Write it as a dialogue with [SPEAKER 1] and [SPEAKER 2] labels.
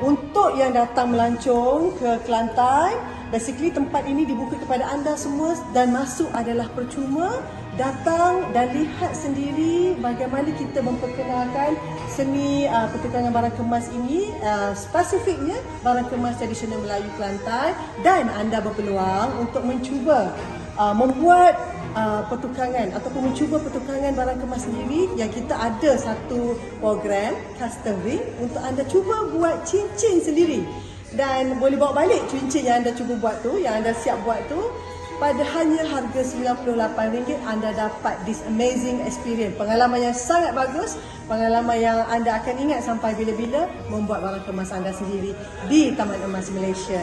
[SPEAKER 1] Untuk yang datang melancong ke Kelantan, basically tempat ini dibuka kepada anda semua dan masuk adalah percuma. Datang dan lihat sendiri bagaimana kita memperkenalkan seni pertukangan barang kemas ini, spesifiknya barang kemas tradisional Melayu Kelantan, dan anda berpeluang untuk mencuba membuat pertukangan ataupun mencuba pertukangan barang kemas sendiri. Yang kita ada satu program custom ring untuk anda cuba buat cincin sendiri, dan boleh bawa balik cincin yang anda cuba buat tu, yang anda siap buat tu. Pada hanya harga RM98 anda dapat this amazing experience, pengalaman yang sangat bagus, pengalaman yang anda akan ingat sampai bila-bila membuat barang kemas anda sendiri di Taman Emas Malaysia.